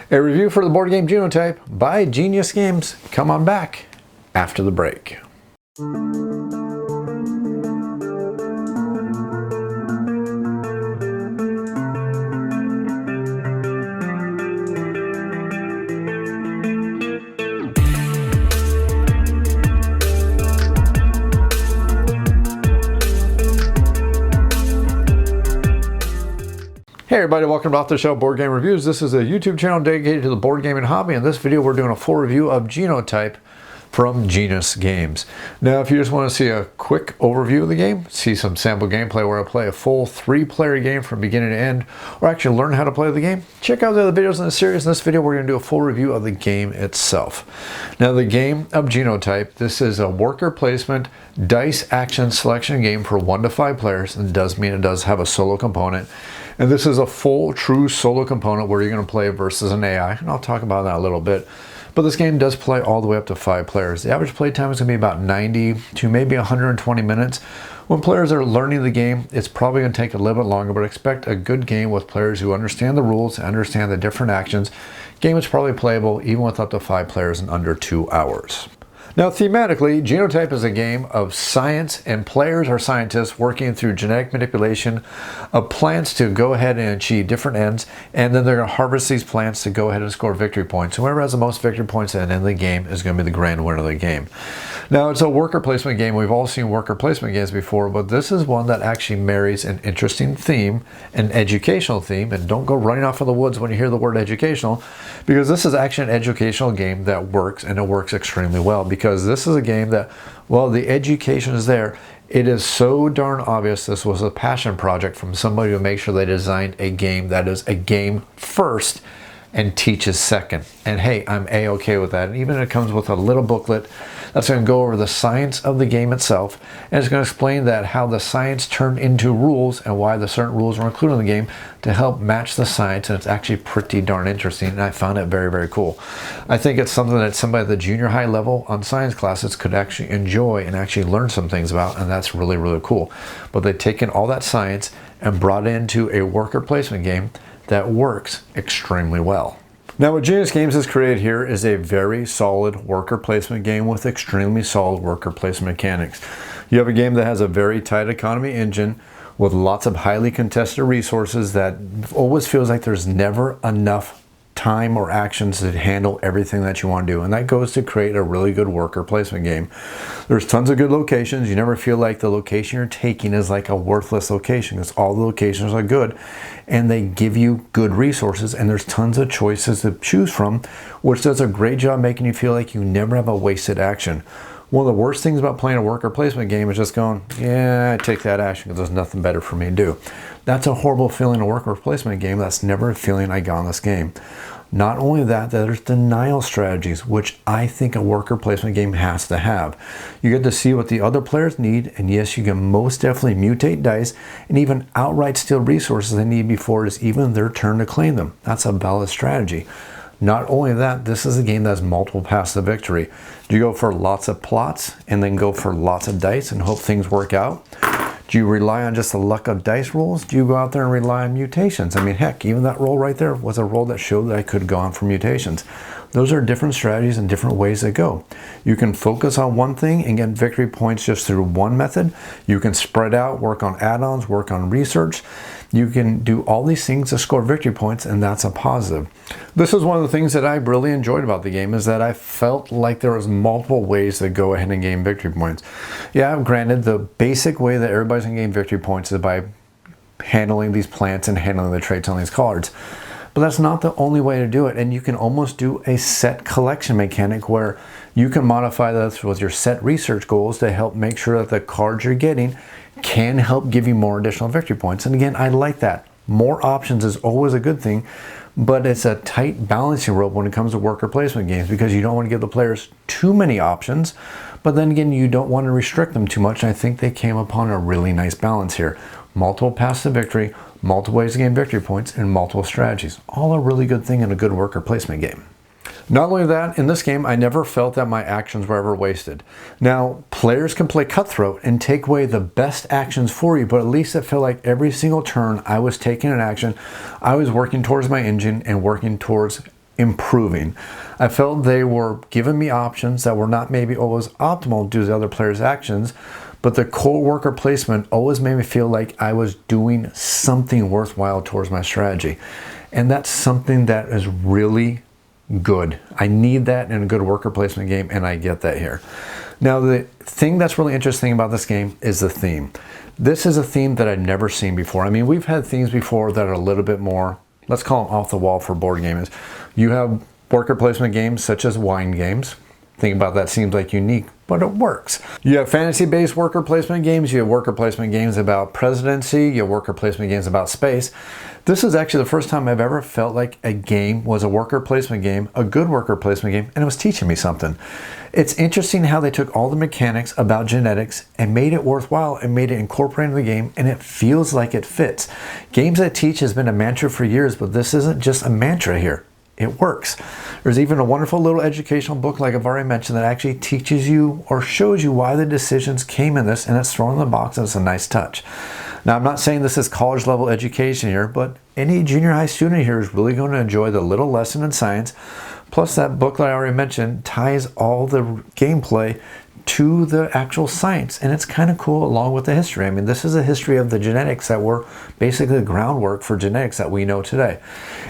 A review for the board game Genotype by Genius Games. Come on back after the break. Hey everybody, welcome to Off the Shelf Board Game Reviews. This is a YouTube channel dedicated to the board gaming hobby. In this video, we're doing a full review of Genotype from Genius Games. Now, if you just want to see a quick overview of the game, see some sample gameplay where I play a full 3-player game from beginning to end, or actually learn how to play the game, check out the other videos in the series. In this video, we're going to do a full review of the game itself. Now, the game of Genotype, this is a worker placement dice action selection game for 1 to 5 players, and it does mean it does have a solo component. And this is a full, true solo component where you're going to play versus an AI, and I'll talk about that a little bit. But this game does play all the way up to 5 players. The average play time is going to be about 90 to maybe 120 minutes. When players are learning the game, it's probably going to take a little bit longer, but expect a good game with players who understand the rules, understand the different actions. Game is probably playable even with up to 5 players in under 2 hours. Now, thematically, Genotype is a game of science, and players are scientists working through genetic manipulation of plants to go ahead and achieve different ends, and then they're going to harvest these plants to go ahead and score victory points. Whoever has the most victory points at the end of the game is going to be the grand winner of the game. Now, it's a worker placement game. We've all seen worker placement games before, but this is one that actually marries an interesting theme, an educational theme, and don't go running off in the woods when you hear the word educational, because this is actually an educational game that works, and it works extremely well, because this is a game that, well, the education is there. It is so darn obvious this was a passion project from somebody to make sure they designed a game that is a game first and teaches second. And hey, I'm A-okay with that. And even it comes with a little booklet that's going to go over the science of the game itself, and it's going to explain that how the science turned into rules and why the certain rules were included in the game to help match the science. And it's actually pretty darn interesting, and I found it very, very cool. I think it's something that somebody at the junior high level on science classes could actually enjoy and actually learn some things about, and that's really, really cool. But they've taken all that science and brought it into a worker placement game that works extremely well. Now, what Genius Games has created here is a very solid worker placement game with extremely solid worker placement mechanics. You have a game that has a very tight economy engine with lots of highly contested resources that always feels like there's never enough time or actions to handle everything that you want to do, and that goes to create a really good worker placement game. There's tons of good locations. You never feel like the location you're taking is like a worthless location, because all the locations are good and they give you good resources, and there's tons of choices to choose from, which does a great job making you feel like you never have a wasted action. One of the worst things about playing a worker placement game is just going, yeah, I take that action because there's nothing better for me to do. That's a horrible feeling in a worker placement game. That's never a feeling I got in this game. Not only that, there's denial strategies, which I think a worker placement game has to have. You get to see what the other players need, and yes, you can most definitely mutate dice and even outright steal resources they need before it is even their turn to claim them. That's a valid strategy. Not only that, this is a game that has multiple paths to victory. Do you go for lots of plots and then go for lots of dice and hope things work out? Do you rely on just the luck of dice rolls? Do you go out there and rely on mutations? I mean, heck, even that roll right there was a roll that showed that I could go on for mutations. Those are different strategies and different ways to go. You can focus on one thing and get victory points just through one method. You can spread out, work on add-ons, work on research. You can do all these things to score victory points, and that's a positive. This is one of the things that I really enjoyed about the game, is that I felt like there was multiple ways to go ahead and gain victory points. Yeah, granted, the basic way that everybody's going to gain victory points is by handling these plants and handling the traits on these cards. But that's not the only way to do it, and you can almost do a set collection mechanic where you can modify this with your set research goals to help make sure that the cards you're getting can help give you more additional victory points. And again, I like that. More options is always a good thing, but it's a tight balancing rope when it comes to worker placement games, because you don't want to give the players too many options, but then again, you don't want to restrict them too much. I think they came upon a really nice balance here. Multiple paths to victory, multiple ways to gain victory points, and multiple strategies. All a really good thing in a good worker placement game. Not only that, in this game, I never felt that my actions were ever wasted. Now, players can play cutthroat and take away the best actions for you, but at least it felt like every single turn I was taking an action, I was working towards my engine and working towards improving. I felt they were giving me options that were not maybe always optimal due to the other players' actions, but the core worker placement always made me feel like I was doing something worthwhile towards my strategy. And that's something that is really good. I need that in a good worker placement game, and I get that here. Now, the thing that's really interesting about this game is the theme. This is a theme that I've never seen before. I mean, we've had themes before that are a little bit more, let's call them off the wall for board gamers. You have worker placement games such as wine games. Think about that, seems like unique, but it works. You have fantasy-based worker placement games. You have worker placement games about presidency. You have worker placement games about space. This is actually the first time I've ever felt like a game was a worker placement game, a good worker placement game, and it was teaching me something. It's interesting how they took all the mechanics about genetics and made it worthwhile and made it incorporated in the game, and it feels like it fits. Games that teach has been a mantra for years, but this isn't just a mantra here. It works. There's even a wonderful little educational book, like I've already mentioned, that actually teaches you or shows you why the decisions came in this, and it's thrown in the box, and it's a nice touch. Now, I'm not saying this is college level education here, but any junior high student here is really going to enjoy the little lesson in science. Plus, that book that I already mentioned ties all the gameplay to the actual science, and it's kind of cool along with the history. I mean, this is a history of the genetics that were basically the groundwork for genetics that we know today.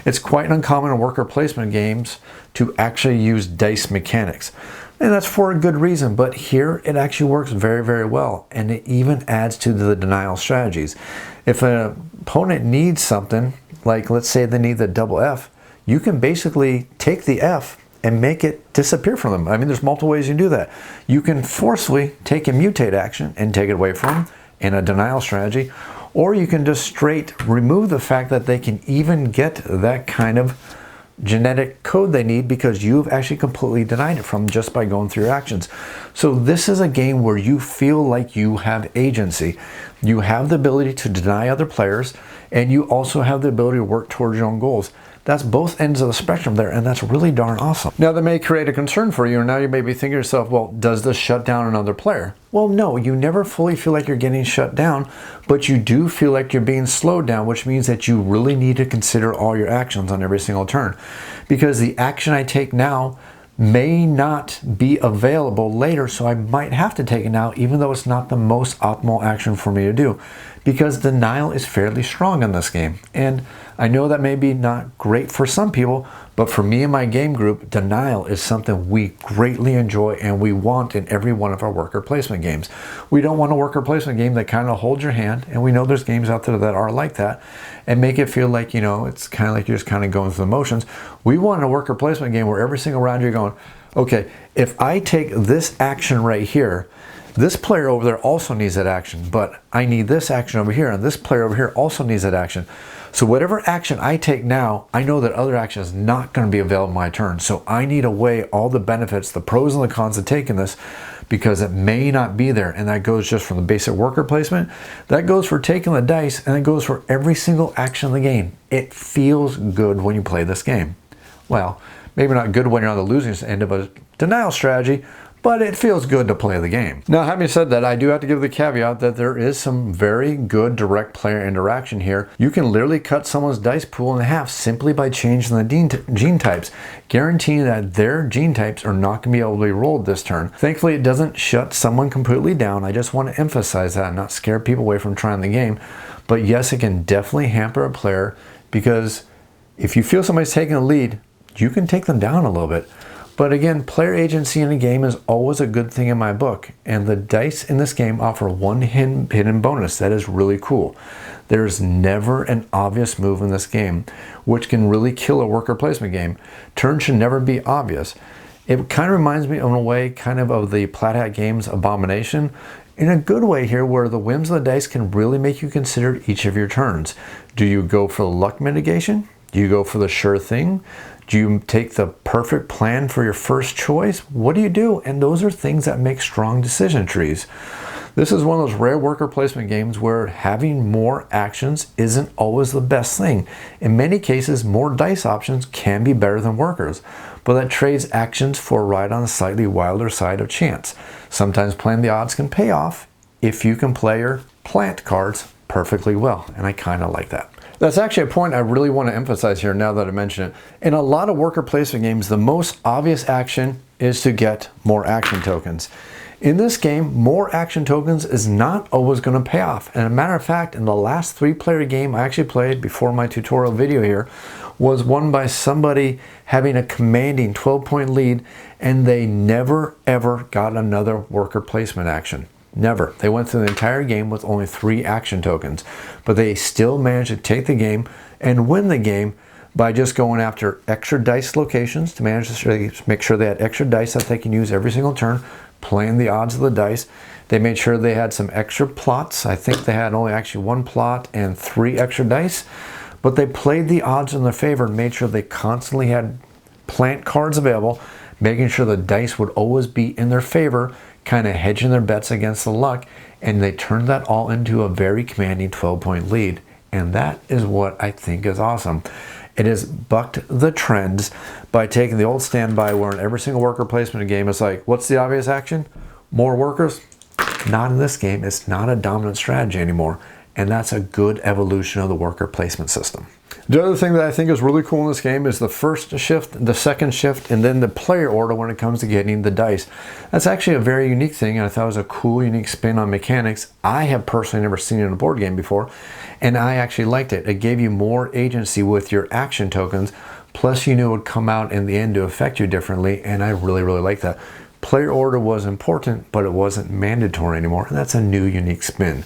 It's quite uncommon in worker placement games to actually use dice mechanics, and that's for a good reason, but here it actually works very, very well, and it even adds to the denial strategies. If an opponent needs something, like let's say they need the double F, you can basically take the F and make it disappear from them. I mean, there's multiple ways you can do that. You can forcefully take a mutate action and take it away from them in a denial strategy, or you can just straight remove the fact that they can even get that kind of genetic code they need because you've actually completely denied it from them just by going through your actions. So this is a game where you feel like you have agency. You have the ability to deny other players, and you also have the ability to work towards your own goals. That's both ends of the spectrum there, and that's really darn awesome. Now, that may create a concern for you, and now you may be thinking to yourself, well, does this shut down another player? Well, no, you never fully feel like you're getting shut down, but you do feel like you're being slowed down, which means that you really need to consider all your actions on every single turn. Because the action I take now may not be available later, so I might have to take it now, even though it's not the most optimal action for me to do. Because denial is fairly strong in this game. And I know that may be not great for some people, but for me and my game group, denial is something we greatly enjoy and we want in every one of our worker placement games. We don't want a worker placement game that kind of holds your hand, and we know there's games out there that are like that, and make it feel like, you know, it's kind of like you're just kind of going through the motions. We want a worker placement game where every single round you're going, okay, if I take this action right here, this player over there also needs that action, but I need this action over here, and this player over here also needs that action. So whatever action I take now, I know that other action is not going to be available in my turn. So I need to weigh all the benefits, the pros and the cons of taking this, because it may not be there. And that goes just from the basic worker placement. That goes for taking the dice, and it goes for every single action in the game. It feels good when you play this game. Well, maybe not good when you're on the losing end of a denial strategy, but it feels good to play the game. Now, having said that, I do have to give the caveat that there is some very good direct player interaction here. You can literally cut someone's dice pool in half simply by changing the gene types, guaranteeing that their gene types are not going to be able to be rolled this turn. Thankfully, it doesn't shut someone completely down. I just want to emphasize that and not scare people away from trying the game. But yes, it can definitely hamper a player, because if you feel somebody's taking the lead, you can take them down a little bit. But again, player agency in a game is always a good thing in my book, and the dice in this game offer one hidden bonus that is really cool. There's never an obvious move in this game, which can really kill a worker placement game. Turns should never be obvious. It kind of reminds me in a way kind of the Plaid Hat Games Abomination, in a good way here, where the whims of the dice can really make you consider each of your turns. Do you go for the luck mitigation? Do you go for the sure thing? Do you take the perfect plan for your first choice? What do you do? And those are things that make strong decision trees. This is one of those rare worker placement games where having more actions isn't always the best thing. In many cases, more dice options can be better than workers, but that trades actions for a ride on the slightly wilder side of chance. Sometimes playing the odds can pay off if you can play your plant cards perfectly well, and I kind of like that. That's actually a point I really want to emphasize here now that I mention it. In a lot of worker placement games, the most obvious action is to get more action tokens. In this game, more action tokens is not always going to pay off. And a matter of fact, in the last 3-player game I actually played before my tutorial video here, was won by somebody having a commanding 12-point lead, and they never ever got another worker placement action. Never. They went through the entire game with only 3 action tokens, but they still managed to take the game and win the game by just going after extra dice locations to make sure they had extra dice that they can use every single turn, playing the odds of the dice. They made sure they had some extra plots. I think they had only actually 1 plot and 3 extra dice, but they played the odds in their favor and made sure they constantly had plant cards available, making sure the dice would always be in their favor, kind of hedging their bets against the luck, and they turned that all into a very commanding 12-point lead. And that is what I think is awesome. It has bucked the trends by taking the old standby where in every single worker placement game it's like, what's the obvious action? More workers? Not in this game. It's not a dominant strategy anymore. And that's a good evolution of the worker placement system. The other thing that I think is really cool in this game is the first shift, the second shift, and then the player order when it comes to getting the dice. That's actually a very unique thing, and I thought it was a cool, unique spin on mechanics. I have personally never seen it in a board game before, and I actually liked it. It gave you more agency with your action tokens, plus you knew it would come out in the end to affect you differently, and I really, really like that. Player order was important, but it wasn't mandatory anymore, and that's a new, unique spin.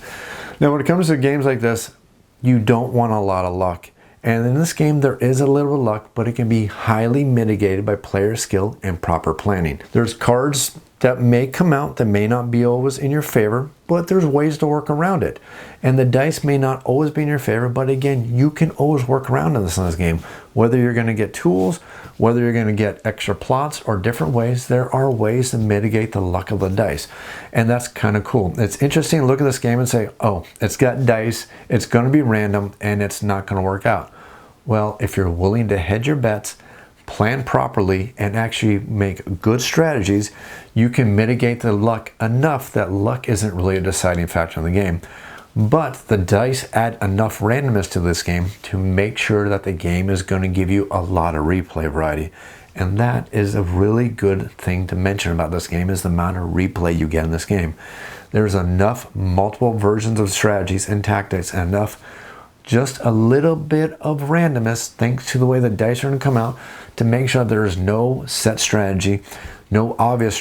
Now, when it comes to games like this, you don't want a lot of luck. And in this game, there is a little bit of luck, but it can be highly mitigated by player skill and proper planning. There's cards that may come out that may not be always in your favor, but there's ways to work around it. And the dice may not always be in your favor, but again, you can always work around in this game. Whether you're going to get tools, whether you're going to get extra plots or different ways, there are ways to mitigate the luck of the dice. And that's kind of cool. It's interesting to look at this game and say, oh, it's got dice, it's going to be random, and it's not going to work out. Well, if you're willing to hedge your bets, plan properly, and actually make good strategies, you can mitigate the luck enough that luck isn't really a deciding factor in the game. But the dice add enough randomness to this game to make sure that the game is going to give you a lot of replay variety. And that is a really good thing to mention about this game, is the amount of replay you get in this game. There's enough multiple versions of strategies and tactics, and enough just a little bit of randomness, thanks to the way the dice are going to come out, to make sure there is no set strategy, no obvious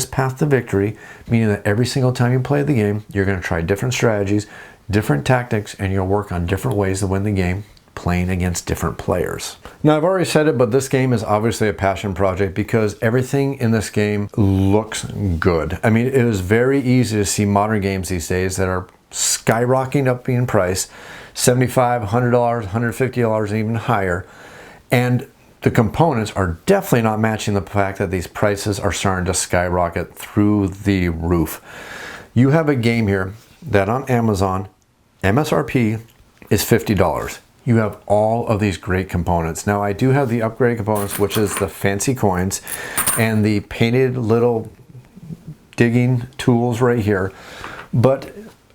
path to victory, meaning that every single time you play the game, you're going to try different strategies, different tactics, and you'll work on different ways to win the game, playing against different players. Now, I've already said it, but this game is obviously a passion project because everything in this game looks good. I mean, it is very easy to see modern games these days that are skyrocketing up in price, $75, $100, $150, and even higher. And the components are definitely not matching the fact that these prices are starting to skyrocket through the roof. You have a game here that on Amazon, MSRP is $50. You have all of these great components. Now, I do have the upgraded components, which is the fancy coins and the painted little digging tools right here. But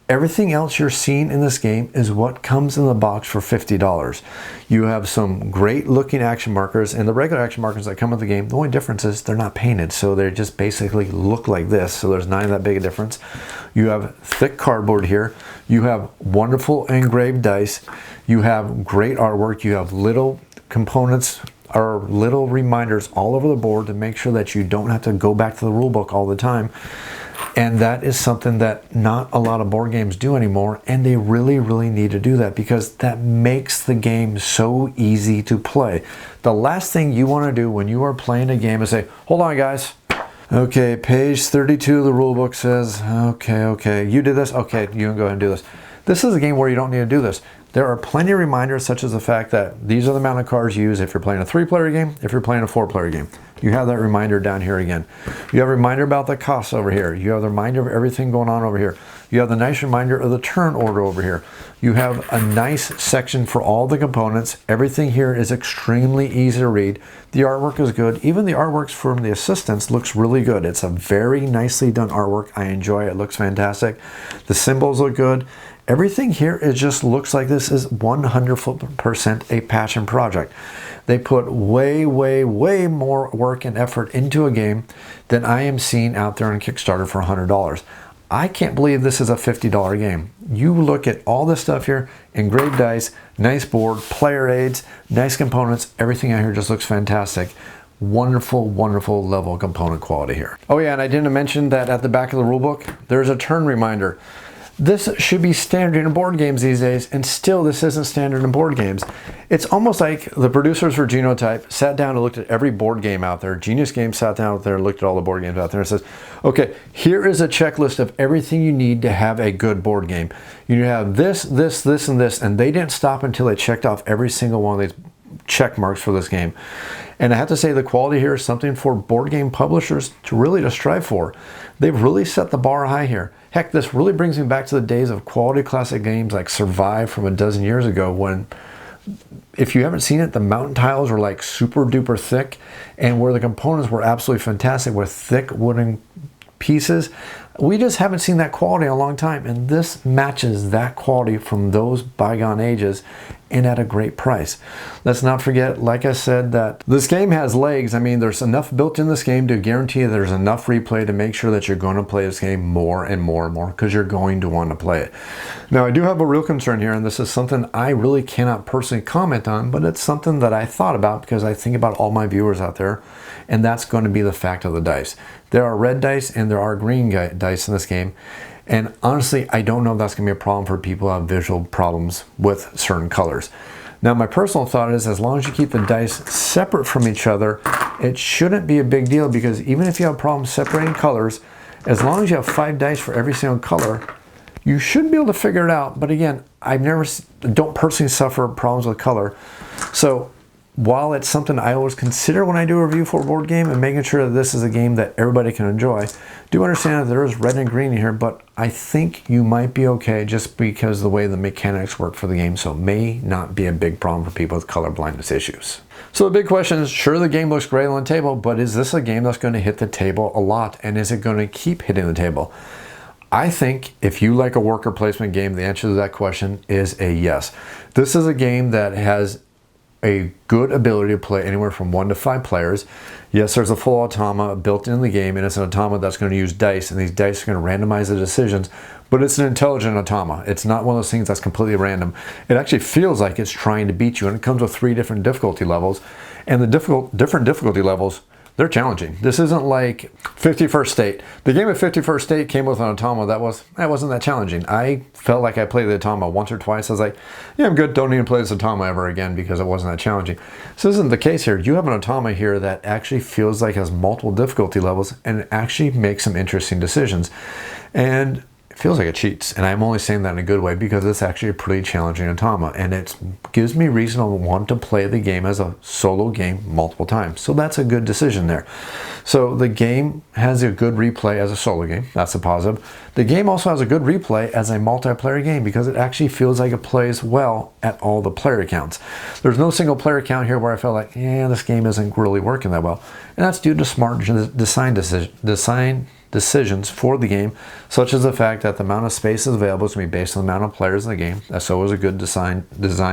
everything else you're seeing in this game is what comes in the box for $50. You have some great looking action markers, and the regular action markers that come with the game, the only difference is they're not painted, so they just basically look like this, so there's not that big a difference. You have thick cardboard here. You have wonderful engraved dice. You have great artwork. You have little components or little reminders all over the board to make sure that you don't have to go back to the rule book all the time. And that is something that not a lot of board games do anymore, and they really, really need to do that because that makes the game so easy to play. The last thing you want to do when you are playing a game is say, hold on guys, okay, page 32 of the rule book says, okay, you did this, okay, you can go ahead and do this. This is a game where you don't need to do this. There are plenty of reminders, such as the fact that these are the amount of cards you use if you're playing a 3-player game, if you're playing a 4-player game. You have that reminder down here again. You have a reminder about the costs over here. You have the reminder of everything going on over here. You have the nice reminder of the turn order over here. You have a nice section for all the components. Everything here is extremely easy to read. The artwork is good. Even the artwork from the assistants looks really good. It's a very nicely done artwork. I enjoy it. It looks fantastic. The symbols look good. everything here, it just looks like this is 100% a passion project. They put way, way, way more work and effort into a game than I am seeing out there on Kickstarter for $100. I can't believe this is a $50 game. You look at all this stuff here, engraved dice, nice board, player aids, nice components, everything out here just looks fantastic. Wonderful, wonderful level of component quality here. Oh yeah, and I didn't mention that at the back of the rulebook, there's a turn reminder. This should be standard in board games these days, and still this isn't standard in board games. It's almost like the producers for Genotype sat down and looked at every board game out there. Genius Games sat down out there and looked at all the board games out there and says, okay, here is a checklist of everything you need to have a good board game. You have this, this, this, and this, and they didn't stop until they checked off every single one of these check marks for this game. And I have to say the quality here is something for board game publishers to really strive for. They've really set the bar high here. Heck, this really brings me back to the days of quality classic games like Survive from a dozen years ago, when, if you haven't seen it, the mountain tiles were like super duper thick, and where the components were absolutely fantastic with thick wooden pieces. We just haven't seen that quality in a long time, and this matches that quality from those bygone ages and at a great price. Let's not forget, like I said, that this game has legs. I mean, there's enough built in this game to guarantee there's enough replay to make sure that you're going to play this game more and more and more, because you're going to want to play it. Now, I do have a real concern here, and this is something I really cannot personally comment on, but it's something that I thought about because I think about all my viewers out there, and that's going to be the fact of the dice. There are red dice and there are green dice in this game. And honestly, I don't know if that's going to be a problem for people who have visual problems with certain colors. Now, my personal thought is, as long as you keep the dice separate from each other, it shouldn't be a big deal, because even if you have problems separating colors, as long as you have 5 dice for every single color, you should be able to figure it out. But again, don't personally suffer problems with color. So while it's something I always consider when I do a review for a board game and making sure that this is a game that everybody can enjoy, do understand that there is red and green in here, but I think you might be okay just because of the way the mechanics work for the game, so it may not be a big problem for people with color blindness issues. So the big question is, sure, the game looks great on the table, but is this a game that's going to hit the table a lot, and is it going to keep hitting the table? I think if you like a worker placement game, the answer to that question is a yes. This is a game that has a good ability to play anywhere from 1 to 5 players. Yes, there's a full automa built in the game, and it's an automa that's going to use dice, and these dice are going to randomize the decisions, but it's an intelligent automa. It's not one of those things that's completely random. It actually feels like it's trying to beat you, and it comes with 3 different difficulty levels, and the different difficulty levels, they're challenging. This isn't like 51st State. The game of 51st State came with an automa that wasn't that challenging. I felt like I played the automa once or twice. I was like, yeah, I'm good. Don't even play this automa ever again because it wasn't that challenging. So this isn't the case here. You have an automa here that actually feels like it has multiple difficulty levels and it actually makes some interesting decisions. And feels like it cheats, and I'm only saying that in a good way because it's actually a pretty challenging automa, and it gives me reason to want to play the game as a solo game multiple times. So that's a good decision there. So the game has a good replay as a solo game. That's a positive. The game also has a good replay as a multiplayer game because it actually feels like it plays well at all the player counts. There's no single player count here where I felt like, yeah, this game isn't really working that well, and that's due to smart design decisions for the game, such as the fact that the amount of space is available is going to be based on the amount of players in the game. That's always a good design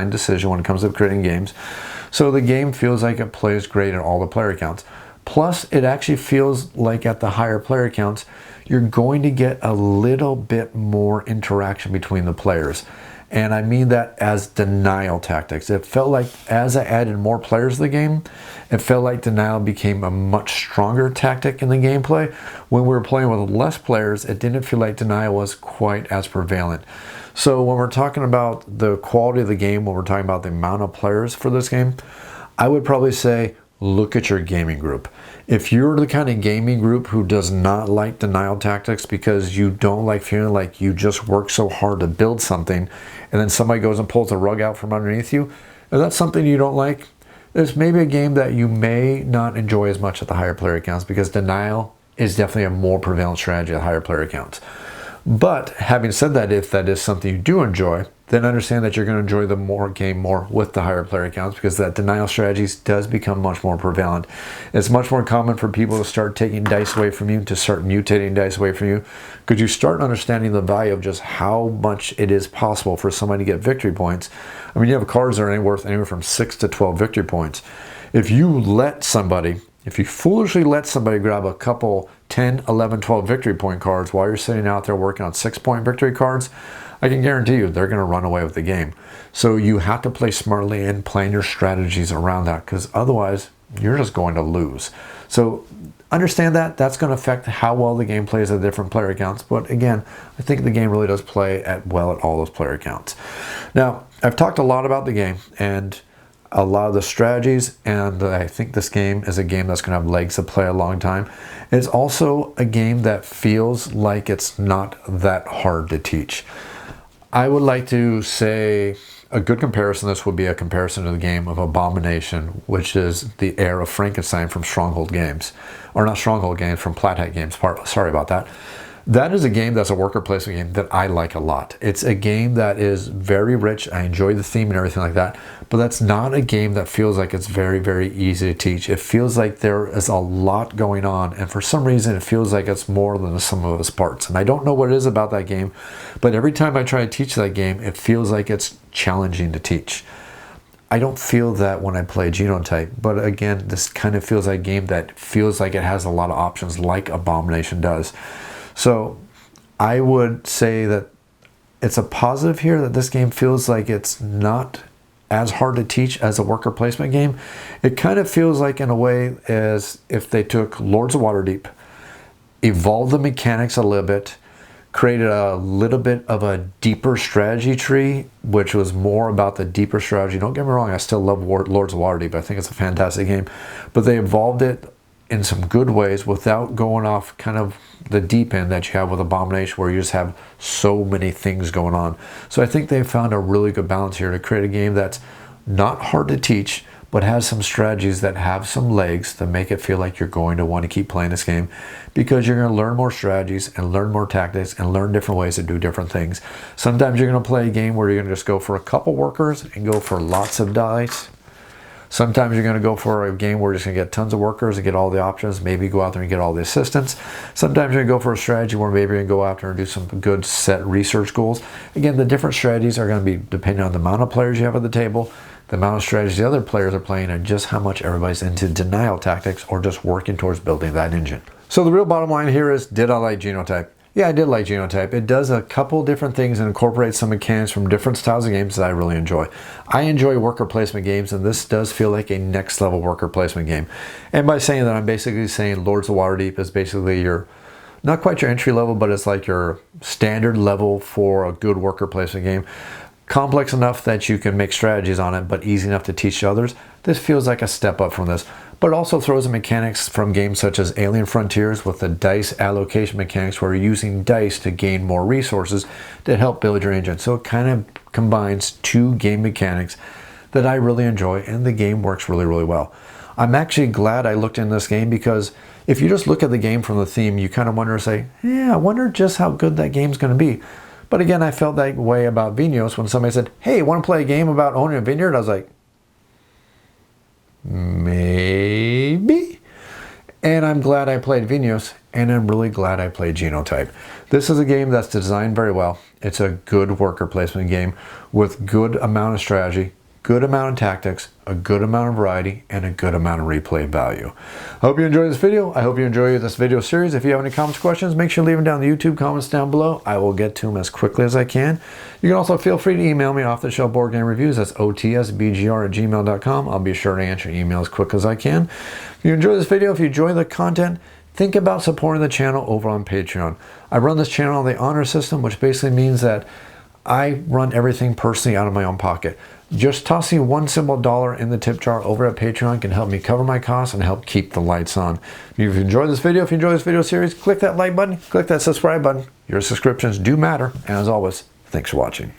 decision when it comes to creating games. So the game feels like it plays great at all the player counts. Plus, it actually feels like at the higher player counts, you're going to get a little bit more interaction between the players. And I mean that as denial tactics. It felt like as I added more players to the game, it felt like denial became a much stronger tactic in the gameplay. When we were playing with less players, it didn't feel like denial was quite as prevalent. So when we're talking about the quality of the game, when we're talking about the amount of players for this game, I would probably say look at your gaming group. If you're the kind of gaming group who does not like denial tactics because you don't like feeling like you just work so hard to build something and then somebody goes and pulls the rug out from underneath you, if that's something you don't like, there's maybe a game that you may not enjoy as much at the higher player counts, because denial is definitely a more prevalent strategy at higher player counts. But having said that, if that is something you do enjoy, then understand that you're going to enjoy the game more with the higher player counts, because that denial strategies does become much more prevalent. It's much more common for people to start taking dice away from you, to start mutating dice away from you, because you start understanding the value of just how much it is possible for somebody to get victory points. I mean, you have cards that are worth anywhere from 6 to 12 victory points. If you foolishly let somebody grab a couple 10, 11, 12 victory point cards while you're sitting out there working on 6-point victory cards, I can guarantee you they're going to run away with the game. So you have to play smartly and plan your strategies around that, because otherwise you're just going to lose. So understand that that's going to affect how well the game plays at different player counts. But again, I think the game really does play well at all those player counts. Now, I've talked a lot about the game and a lot of the strategies, and I think this game is a game that's going to have legs to play a long time. It's also a game that feels like it's not that hard to teach. I would like to say a good comparison, this would be a comparison to the game of Abomination, which is the heir of Frankenstein from Stronghold Games. Or not Stronghold Games, from Plathead Games. Sorry about that. That is a game that's a worker placement game that I like a lot. It's a game that is very rich. I enjoy the theme and everything like that. But that's not a game that feels like it's very, very easy to teach. It feels like there is a lot going on. And for some reason, it feels like it's more than the sum of its parts. And I don't know what it is about that game. But every time I try to teach that game, it feels like it's challenging to teach. I don't feel that when I play Genotype. But again, this kind of feels like a game that feels like it has a lot of options like Abomination does. So I would say that it's a positive here that this game feels like it's not as hard to teach as a worker placement game. It kind of feels like, in a way, as if they took Lords of Waterdeep, evolved the mechanics a little bit, created a little bit of a deeper strategy tree, which was more about the deeper strategy. Don't get me wrong, I still love Lords of Waterdeep. I think it's a fantastic game. But they evolved it in some good ways without going off kind of the deep end that you have with Abomination, where you just have so many things going on. So I think they found a really good balance here to create a game that's not hard to teach, but has some strategies that have some legs to make it feel like you're going to want to keep playing this game, because you're going to learn more strategies and learn more tactics and learn different ways to do different things. Sometimes you're going to play a game where you're going to just go for a couple workers and go for lots of dice. Sometimes you're going to go for a game where you're just going to get tons of workers and get all the options, maybe go out there and get all the assistants. Sometimes you're going to go for a strategy where maybe you're going to go out there and do some good set research goals. Again, the different strategies are going to be depending on the amount of players you have at the table, the amount of strategies the other players are playing, and just how much everybody's into denial tactics or just working towards building that engine. So the real bottom line here is, did I like Genotype? Yeah, I did like Genotype. It does a couple different things and incorporates some mechanics from different styles of games that I really enjoy. I enjoy worker placement games, and this does feel like a next level worker placement game. And by saying that, I'm basically saying Lords of Waterdeep is basically your, not quite your entry level, but it's like your standard level for a good worker placement game. Complex enough that you can make strategies on it, but easy enough to teach others. This feels like a step up from this, but it also throws in mechanics from games such as Alien Frontiers with the dice allocation mechanics, where you're using dice to gain more resources to help build your engine. So it kind of combines two game mechanics that I really enjoy, and the game works really, really well. I'm actually glad I looked in this game, because if you just look at the game from the theme, you kind of wonder, say, yeah, I wonder just how good that game's going to be. But again, I felt that way about Vinhos when somebody said, hey, want to play a game about owning a vineyard? I was like, maybe. And I'm glad I played Vinhos, and I'm really glad I played Genotype. This is a game that's designed very well. It's a good worker placement game with good amount of strategy, good amount of tactics, a good amount of variety, and a good amount of replay value. I hope you enjoyed this video. I hope you enjoy this video series. If you have any comments or questions, make sure to leave them down in the YouTube comments down below. I will get to them as quickly as I can. You can also feel free to email me off the shelf board game reviews. That's otsbgr@gmail.com. I'll be sure to answer your email as quick as I can. If you enjoy this video, if you enjoy the content, think about supporting the channel over on Patreon. I run this channel on the honor system, which basically means that I run everything personally out of my own pocket. Just tossing one simple dollar in the tip jar over at Patreon can help me cover my costs and help keep the lights on. If you enjoyed this video, if you enjoy this video series, click that like button, click that subscribe button. Your subscriptions do matter. And as always, thanks for watching.